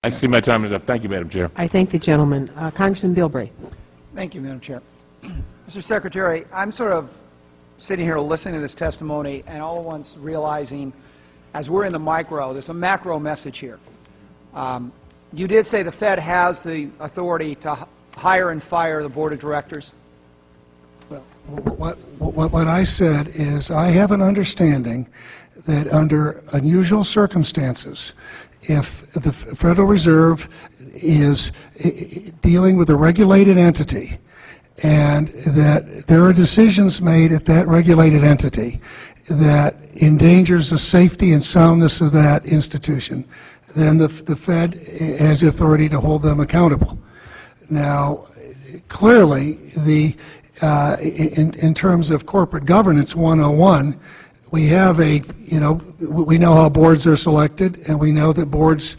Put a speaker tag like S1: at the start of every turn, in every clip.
S1: I see my time is up. Thank you, Madam Chair.
S2: I thank the gentleman. Congressman Bilbray.
S3: Thank you, Madam Chair. Mr. Secretary, I'm sort of sitting here listening to this testimony and all at once realizing, as we're in the micro, there's a macro message here. You did say the Fed has the authority to hire and fire the Board of Directors.
S4: Well, what I said is I have an understanding that under unusual circumstances, if the Federal Reserve is dealing with a regulated entity and that there are decisions made at that regulated entity that endangers the safety and soundness of that institution, then the Fed has the authority to hold them accountable. Now, clearly, in terms of corporate governance 101, we have we know how boards are selected, and we know that boards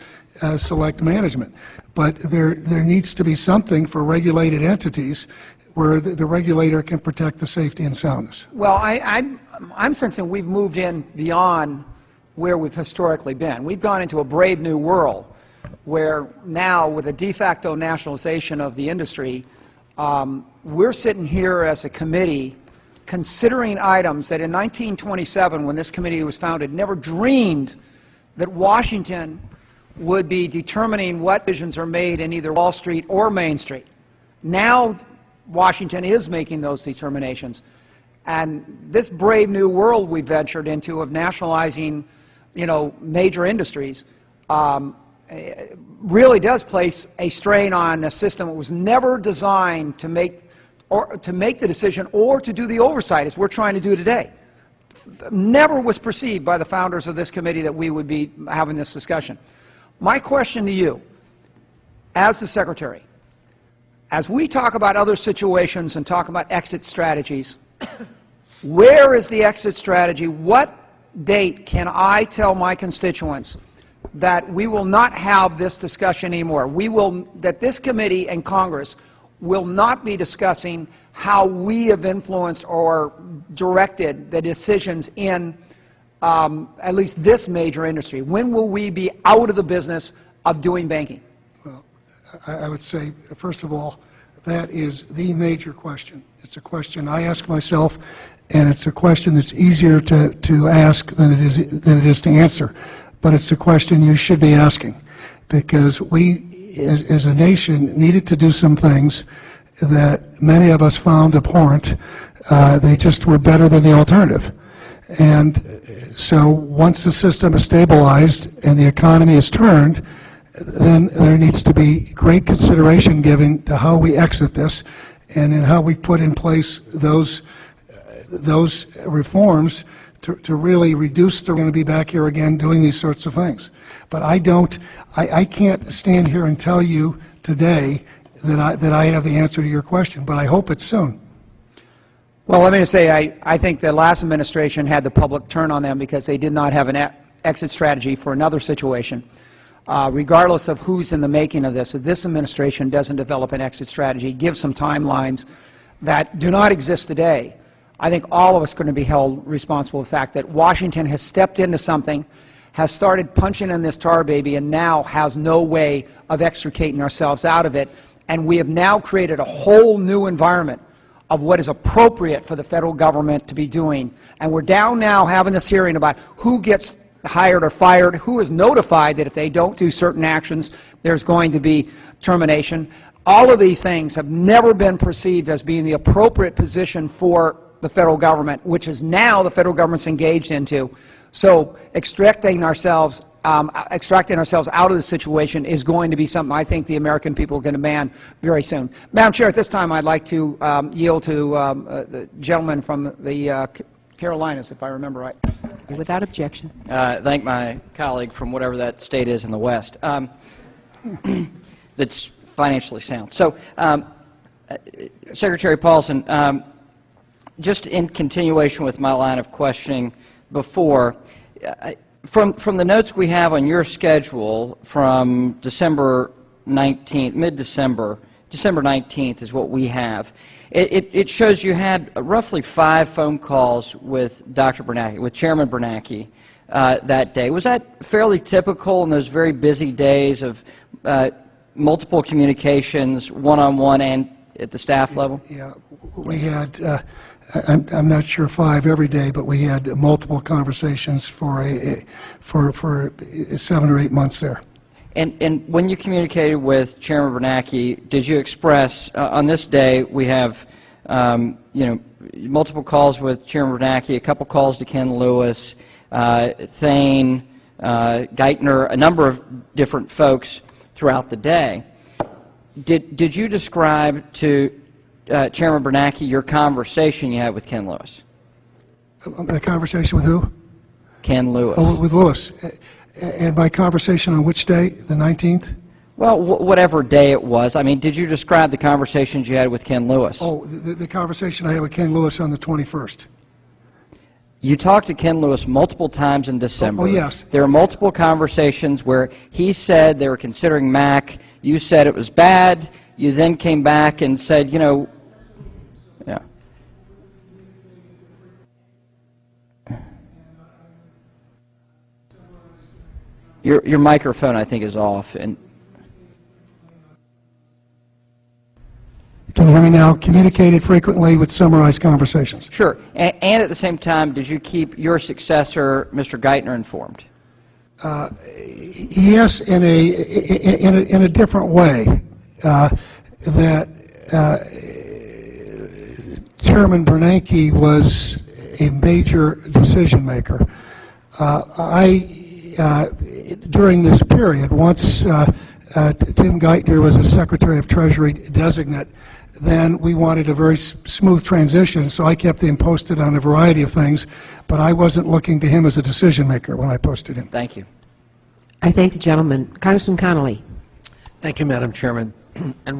S4: select management. But there needs to be something for regulated entities where the regulator can protect the safety and soundness.
S3: Well, I'm sensing we've moved in beyond where we've historically been. We've gone into a brave new world where now, with a de facto nationalization of the industry, we're sitting here as a committee considering items that in 1927, when this committee was founded, never dreamed that Washington would be determining what decisions are made in either Wall Street or Main Street. Now Washington is making those determinations. And this brave new world we ventured into of nationalizing, major industries really does place a strain on a system that was never designed to make the decision or to do the oversight as we're trying to do today. Never was perceived by the founders of this committee that we would be having this discussion. My question to you, as the Secretary, as we talk about other situations and talk about exit strategies, where is the exit strategy? What date can I tell my constituents that we will not have this discussion anymore? That this committee and Congress will not be discussing how we have influenced or directed the decisions in at least this major industry. When will we be out of the business of doing banking?
S4: Well, I would say, first of all, that is the major question. It's a question I ask myself, and it's a question that's easier to ask than it is to answer. But it's a question you should be asking, because we, as a nation, needed to do some things that many of us found abhorrent. They just were better than the alternative. And so once the system is stabilized and the economy is turned, then there needs to be great consideration given to how we exit this and in how we put in place those reforms to really reduce we're going to be back here again doing these sorts of things. But I can't stand here and tell you today that I have the answer to your question, but I hope it's soon.
S3: Well, let me just say, I think the last administration had the public turn on them because they did not have an exit strategy for another situation. Regardless of who's in the making of this, if this administration doesn't develop an exit strategy, give some timelines that do not exist today, I think all of us are going to be held responsible for the fact that Washington has stepped into something, has started punching in this tar baby, and now has no way of extricating ourselves out of it. And we have now created a whole new environment of what is appropriate for the federal government to be doing. And we're down now having this hearing about who gets hired or fired, who is notified that if they don't do certain actions, there's going to be termination. All of these things have never been perceived as being the appropriate position for the federal government, which is now the federal government's engaged into. So extracting ourselves out of the situation is going to be something I think the American people are going to demand very soon. Madam Chair, at this time I'd like to yield to the gentleman from the Carolinas, if I remember right.
S2: Without objection.
S5: Thank my colleague from whatever that state is in the West that's financially sound. So, Secretary Paulson, just in continuation with my line of questioning before, from the notes we have on your schedule from December 19th, mid-December, December 19th is what we have. It shows you had roughly 5 phone calls with Dr. Bernanke, with Chairman Bernanke that day. Was that fairly typical in those very busy days of multiple communications, one-on-one and at the staff level?
S4: Yeah, we had, I'm not sure 5 every day, but we had multiple conversations for 7 or 8 months there.
S5: And when you communicated with Chairman Bernanke, did you express, on this day, we have, multiple calls with Chairman Bernanke, a couple calls to Ken Lewis, Thane, Geithner, a number of different folks throughout the day. Did you describe to Chairman Bernanke your conversation you had with Ken Lewis?
S4: The conversation with who?
S5: Ken Lewis.
S4: Oh, with Lewis. And by conversation on which day? The 19th?
S5: Well, whatever day it was. I mean, did you describe the conversations you had with Ken Lewis?
S4: Oh, the conversation I had with Ken Lewis on the 21st.
S5: You talked to Ken Lewis multiple times in December.
S4: Oh, yes.
S5: There were multiple conversations where he said they were considering MAC. You said it was bad. You then came back and said, yeah. Your microphone, I think, is off. And
S4: Can you hear me now? Communicated frequently with summarized conversations.
S5: sure. And at the same time, did you keep your successor, Mr. Geithner, informed?
S4: Yes, in a different way. That Chairman Bernanke was a major decision maker. During this period, once Tim Geithner was a Secretary of Treasury designate, then we wanted a very smooth transition, so I kept him posted on a variety of things, but I wasn't looking to him as a decision maker when I posted him.
S5: Thank you.
S2: I thank the gentleman. Congressman Connolly.
S6: Thank you, Madam Chairman. And